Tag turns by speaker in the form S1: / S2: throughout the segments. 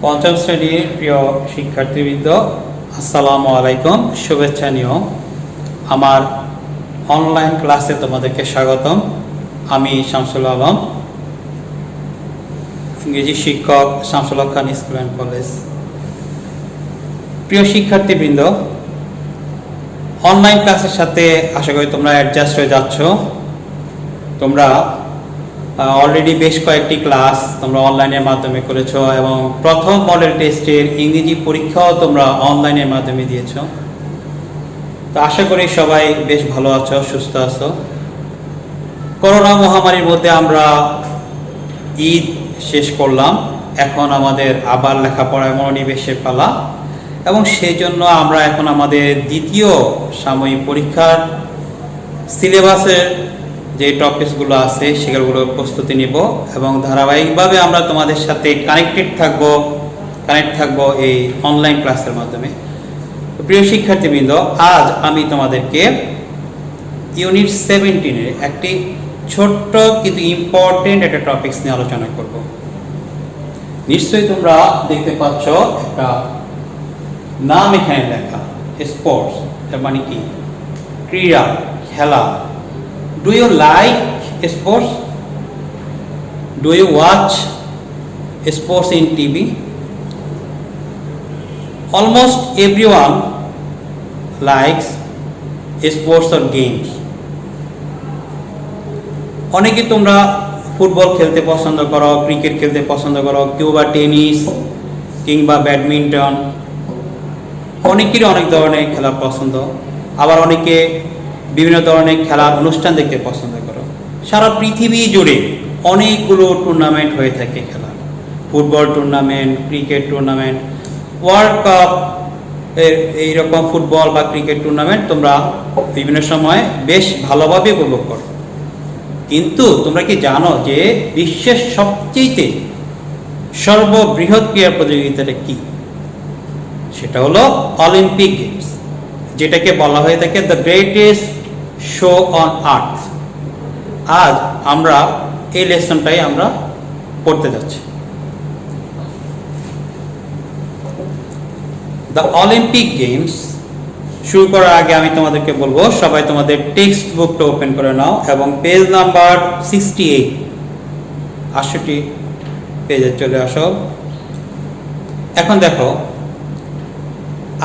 S1: পঞ্চম শ্রেণীর প্রিয় শিক্ষার্থীবৃন্দ, আসসালামু আলাইকুম। শুভেচ্ছা নিও আমার অনলাইন ক্লাসে তোমাদেরকে স্বাগতম। আমি শামসুল আলম, ইংরেজি শিক্ষক, শামসুল হক খান স্কুল অ্যান্ড কলেজ। প্রিয় শিক্ষার্থীবৃন্দ, অনলাইন ক্লাসের সাথে আশা করি তোমরা অ্যাডজাস্ট হয়ে যাচ্ছ। তোমরা অলরেডি বেশ কয়েকটি ক্লাস তোমরা অনলাইনের মাধ্যমে করেছো এবং প্রথম মডেল টেস্টের ইংরেজি পরীক্ষাও তোমরা অনলাইনের মাধ্যমে দিয়েছো। তো আশা করি সবাই বেশ ভালো আছো, সুস্থ আছো। করোনা মহামারীর মধ্যে আমরা ঈদ শেষ করলাম, এখন আমাদের আবার লেখাপড়ায় মনোনিবেশের পালা এবং সেই জন্য আমরা এখন আমাদের দ্বিতীয় সাময়িক পরীক্ষার সিলেবাসের যে টপিকসগুলো আছে সেগুলোর প্রস্তুতি নিব এবং ধারাবাহিকভাবে আমরা তোমাদের সাথে কানেক্ট থাকবো এই অনলাইন ক্লাসের মাধ্যমে। প্রিয় শিক্ষার্থীবৃন্দ, আজ আমি তোমাদেরকে ইউনিট 17-এর একটি ছোট্ট কিন্তু ইম্পর্টেন্ট একটা টপিকস নিয়ে আলোচনা করব। নিশ্চয়ই তোমরা দেখতে পাচ্ছ একটা নাম এখানে লেখা, স্পোর্টস। এর মানে কি? ক্রীড়া, খেলা। Do you like sports? Do you watch sports in TV? Almost everyone likes sports or games. অনেকে তোমরা ফুটবল খেলতে পছন্দ করো, ক্রিকেট খেলতে পছন্দ করো, কেউ বা টেনিস কিংবা ব্যাডমিন্টন। অনেকেরই অনেক ধরনের খেলা পছন্দ। আবার অনেকে বিভিন্ন ধরনের খেলার অনুষ্ঠান দেখতে পছন্দ করো। সারা পৃথিবী জুড়ে অনেকগুলো টুর্নামেন্ট হয়ে থাকে খেলা, football tournament, cricket tournament, world cup, এইরকম ফুটবল বা ক্রিকেট টুর্নামেন্ট তোমরা বিভিন্ন সময় বেশ ভালোভাবে উপভোগ করো। কিন্তু তোমরা কি জানো যে বিশ্বের সবচেয়ে সর্ববৃহৎ ক্রীড়া প্রতিযোগিতাটা কি? সেটা হলো অলিম্পিক গেমস, যেটাকে বলা হয়ে থাকে the greatest show on earth. আজ আমরা এই লেসনটাই আমরা পড়তে যাচ্ছি। দ্য অলিম্পিক গেমস শুরু করার আগে আমি তোমাদেরকে বলবো, সবাই তোমাদের টেক্সট বুকটা ওপেন করে নাও এবং পেজ নাম্বার 68 পেজে চলে আসো। এখন দেখো,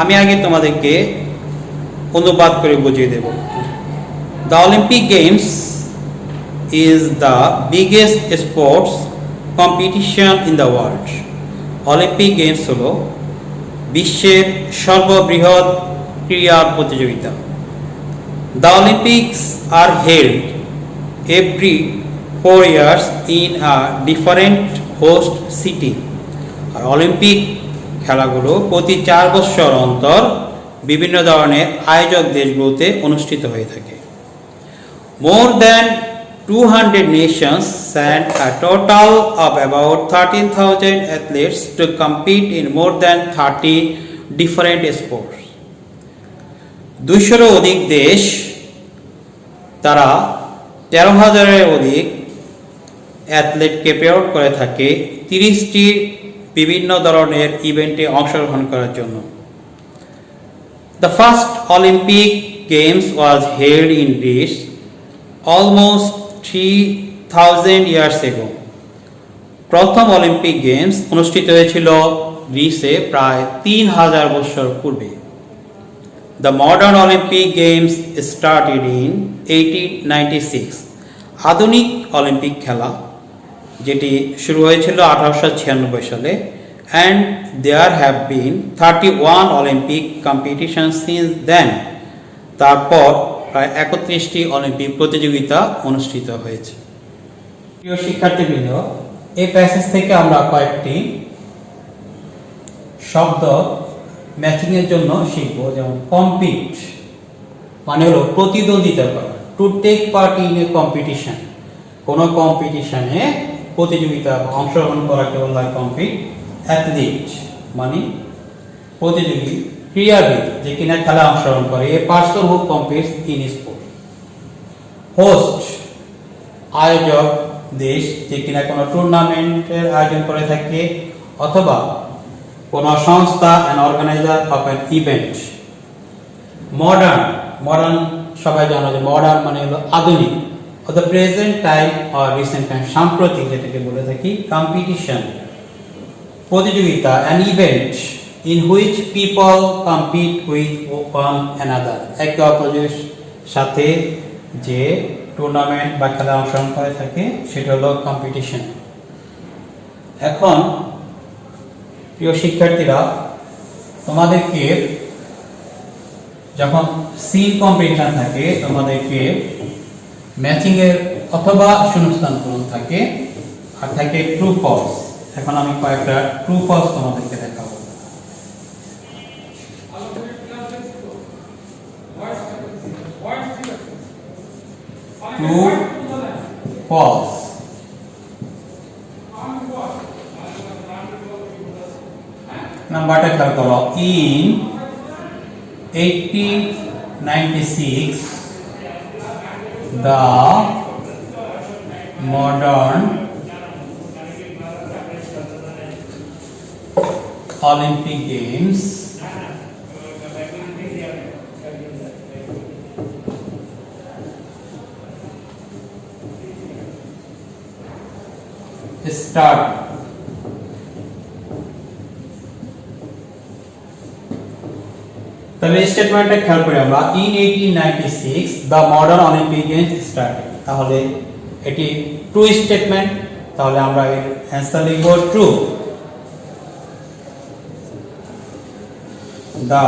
S1: আমি আগে তোমাদেরকে অনুবাদ করে বুঝিয়ে দেব। The Olympic Games is the biggest sports competition in the world. Olympic games হলো বিশ্বের সর্ববৃহৎ ক্রীড়া প্রতিযোগিতা। The Olympics are held every 4 years in a different host city. আর অলিম্পিক খেলাগুলো প্রতি 4 বছর অন্তর বিভিন্ন ধরনের আয়োজক দেশগুলোতে অনুষ্ঠিত হয়ে থাকে। More than 200 nations send a total of about 13,000 athletes to compete in more than 30 different sports. 200-এরও অধিক দেশ তারা 13,000-এর অধিক অ্যাথলেটকে প্রেরণ করে থাকে 30টি বিভিন্ন ধরনের ইভেন্টে অংশগ্রহণ করার জন্য। The first Olympic Games was held in Greece almost 3,000 years ago. প্রথম অলিম্পিক গেমস অনুষ্ঠিত হয়েছিল গ্রিসে প্রায় 3,000 বছর পূর্বে। The modern Olympic Games started in 1896. আধুনিক অলিম্পিক খেলা যেটি শুরু হয়েছিল 1896 সালে, and there have been 31 Olympic competitions since then. তারপর প্রায় 31টি অলিম্পিক প্রতিযোগিতা অনুষ্ঠিত হয়েছে। প্রিয় শিক্ষার্থীবৃন্দ, এই প্যাসেজ থেকে আমরা কয়েকটি শব্দ ম্যাচিং এর জন্য শিখব। যেমন কম্পিট মানে হলো প্রতিদ্বন্দ্বিতা করা, to take part in a competition. কোনো কম্পিটিশনে প্রতিযোগিতা অংশগ্রহণ করাকে বলা হয় কম্পিট। অ্যাথলিট মানে প্রতিযোগী, ক্রীড়াবিদ যে কিনা খেলা অংশগ্রহণ করে, a person who competes in sport. Host আয়োজক দেশ যে কিনা কোনো টুর্নামেন্টের আয়োজন করে থাকে অথবা কোন সংস্থা an organizer of an event. Modern সবাই জানো যে মডার্ন মানে হলো আধুনিক, of the present time or recent time, সাম্প্রতিক যেটাকে বলে থাকি। কম্পিটিশন প্রতিযোগিতা, an event in which people compete with one another, একে অপরের সাথে যে টুর্নামেন্ট বা খেলা অংশগ্রহণ করে থাকে সেটা হলো কম্পিটিশন। এখন প্রিয় শিক্ষার্থীরা, তোমাদেরকে যখন সিন কম্পিটিশন থাকে তোমাদেরকে ম্যাচিং এর অথবা শূন্যস্থান পূরণ থাকে আর থাকে ট্রু ফলস। এখন আমি কয়েকটা ট্রু ফলস তোমাদেরকে দেখাবো। True false. নাম্বারটা খেয়াল করো। In 1896 the modern Olympic Games start. তাহলে স্টেটমেন্টটা খেয়াল করি আমরা, in 1896 the modern Olympic Games started, তাহলে এটি ট্রু স্টেটমেন্ট, তাহলে আমরা এর অ্যানসার লিখব true. the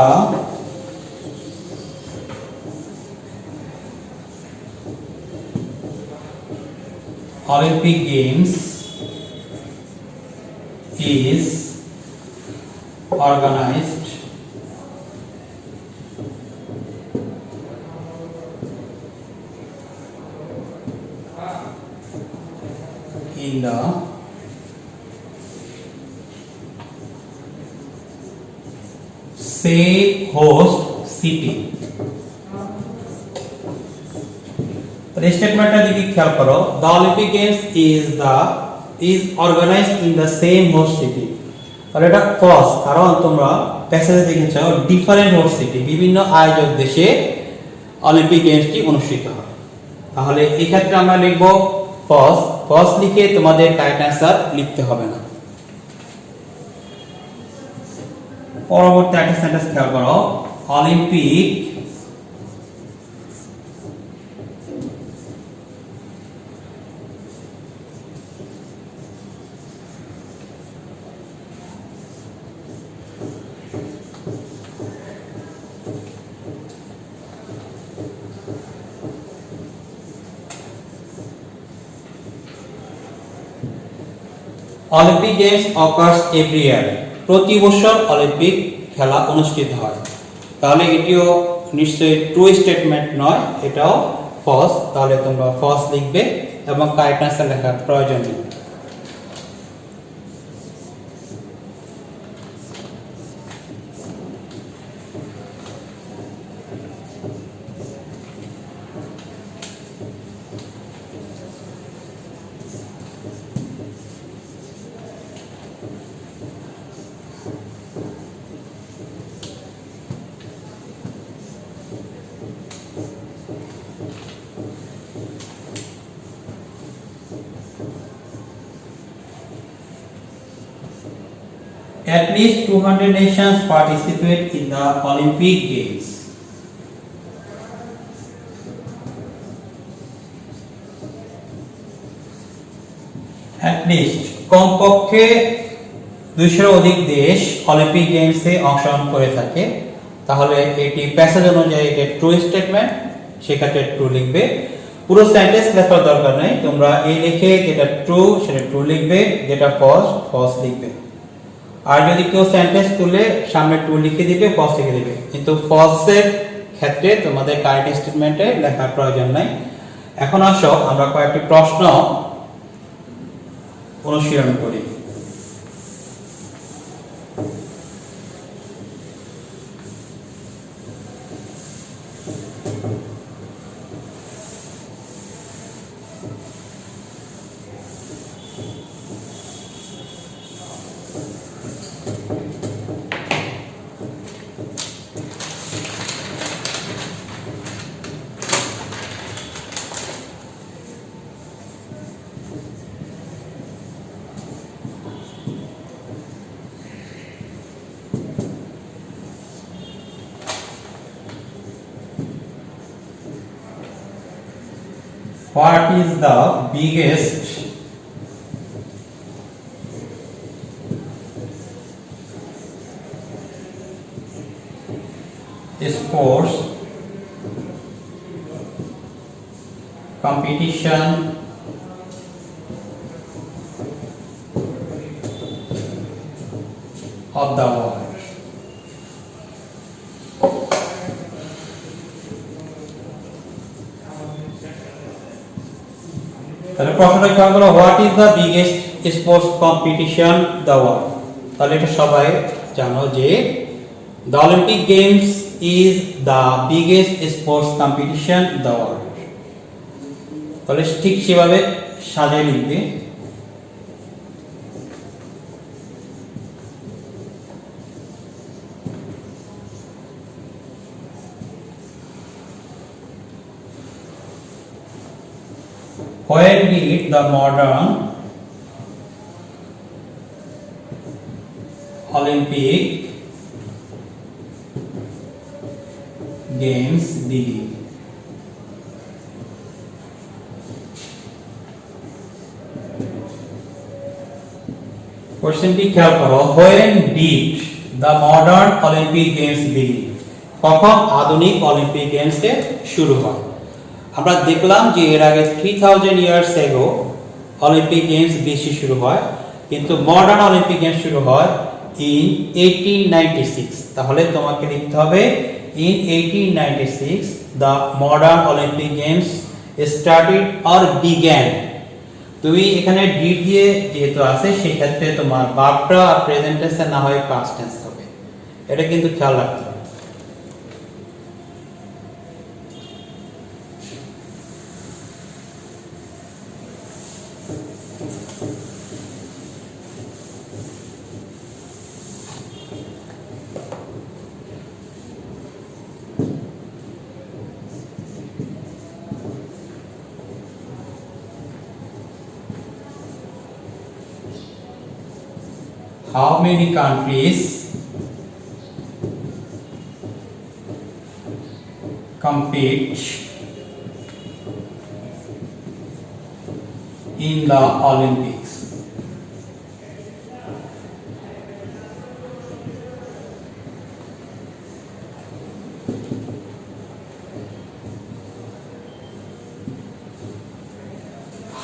S1: Olympic Games is organized in the same host city. The স্টেটমেন্টটা দিকে খেয়াল করো, the Olympic Games is organized in the same host city. তাহলে এটা ফলস, কারণ তোমরা প্যাসেজে দেখেছো ডিফারেন্ট হোস্ট সিটি, বিভিন্ন আয়োজক দেশে অলিম্পিক গেমসটি অনুষ্ঠিত হয়। তাহলে এই ক্ষেত্রে আমরা লিখব ফলস। ফলস লিখে তোমাদের কারেক্ট অ্যানসার লিখতে হবে না। পরবর্তী একটা সেন্টেন্স খেয়াল করো, Olympic Olympic Games occurs every year. প্রতি বছর অলিম্পিক খেলা অনুষ্ঠিত হয়। তাহলে এটিও নিশ্চয়ই ট্রু স্টেটমেন্ট নয়, এটাও ফলস। তাহলে তোমরা ফলস লিখবে এবং কারেক্ট অ্যানসার লেখার প্রয়োজন নেই। At least 200 nations participate in the Olympic Games. At least কমপক্ষে 200 অধিক দেশ অলিম্পিক গেমসে অংশগ্রহণ করে থাকে। তাহলে এটি প্যাসেজ অনুযায়ী এটা ট্রু স্টেটমেন্ট, সেক্ষেত্রে ট্রু লিখবে। পুরো সেন্টেন্স লেখার দরকার নেই, তোমরা এই লিখে যেটা ট্রু সেটা ট্রু লিখবে, যেটা ফলস ফলস লিখবে। আর যদি কেউ সেন্টেন্স তুলে সামনে ট্রু লিখে দিবে, ফলস লিখে দিবে, কিন্তু ফলসের ক্ষেত্রে তোমাদের কারেক্ট স্টেটমেন্টে লেখার প্রয়োজন নাই। এখন আসো আমরা কয়েকটি প্রশ্ন অনুশীলন করি। What is the biggest sports competition of the world? তাহলে প্রশ্নটা কি হলো, what is the biggest sports competition the world? তাহলে এটা সবাই জানো যে the Olympic games is the biggest sports competition the world. তাহলে ঠিক সেভাবে সাজিয়ে লিখবে। When did the modern Olympic Games begin? কোশ্চেনটি খেয়াল করো, when did the modern Olympic Games begin? কখন আধুনিক অলিম্পিক গেমস শুরু হয়? আমরা দেখলাম যে এর আগে 3000 ইয়ার্স এগো অলিম্পিক গেমস বেশি শুরু হয়, কিন্তু মডার্ন অলিম্পিক গেমস শুরু হয় ইন 1896। তাহলে তোমাকে লিখতে হবে in 1896 the modern Olympic games started or began. তুমি এখানে ডিড দিয়ে যেহেতু আছে সেই ক্ষেত্রে তোমার ভার্বটা আর প্রেজেন্ট টেন্স না হয় পাস্ট টেন্স হবে, এটা কিন্তু খেয়াল রাখতে হবে। How many countries compete in the Olympics?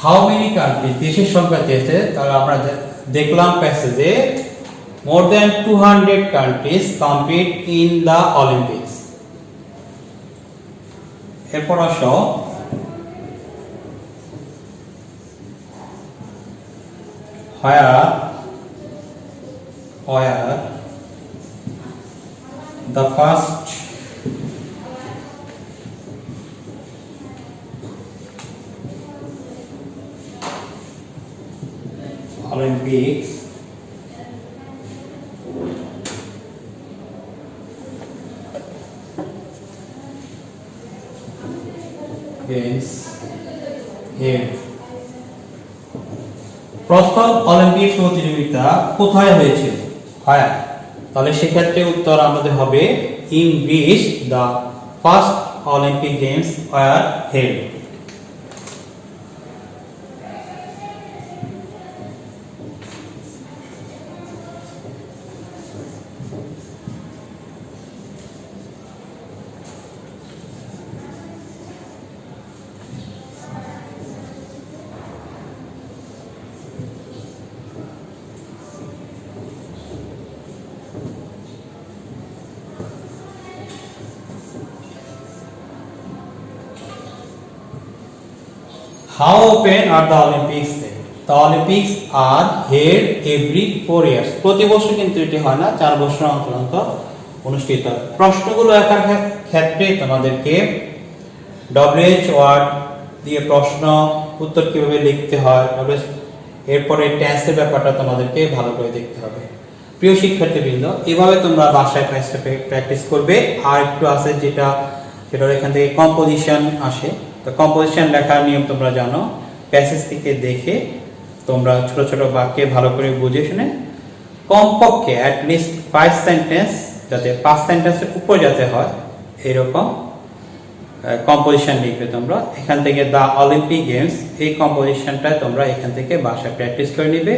S1: How many countries? দেশের সংখ্যা দিয়েছে, তাহলে আমরা দেখলাম প্যাসেজে more than 200 countries compete in the Olympics. এরপর আসো where the first Olympics Games held. প্রথম অলিম্পিক প্রতিযোগিতা কোথায় হয়েছিল? হ্যাঁ, তাহলে সেক্ষেত্রে উত্তর আমাদের হবে in Greece the first Olympic games were held. How often are the Olympics held? The Olympics are held every 4 years. প্রতি বছর কিন্তু এটি হয় না, 4 বছর অন্তর অন্তর অনুষ্ঠিত হয়। প্রশ্নগুলো একার ক্ষেত্রে তোমাদেরকে WH ওয়ার্ড দিয়ে প্রশ্ন উত্তর কিভাবে লিখতে হয়, এরপরে টেন্সের ব্যাপারটা তোমাদেরকে ভালো করে দেখতে হবে। প্রিয় শিক্ষার্থীবৃন্দ, এভাবে তোমরা বাসায় প্র্যাকটিস করবে। আর একটু আছে যেটা এখান থেকে কম্পোজিশন আসে, তো কম্পোজিশন লেখার নিয়ম তোমরা জানো। প্যাসেজ থেকে দেখে তোমরা ছোট ছোট বাক্যে ভালো করে বুঝে শুনে কমপক্ষে অ্যাটলিস্ট 5 সেন্টেন্স, যাতে 5 সেন্টেন্সের উপর যাতে হয় এরকম কম্পোজিশন লিখবে তোমরা। এখান থেকে দ্য অলিম্পিক গেমস, এই কম্পোজিশনটা তোমরা এখান থেকে বাসায় প্র্যাকটিস করে নিবে,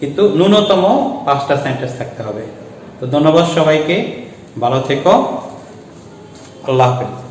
S1: কিন্তু ন্যূনতম 5টা সেন্টেন্স থাকতে হবে। তো ধন্যবাদ সবাইকে, ভালো থেকো, আল্লাহ হাফেজ।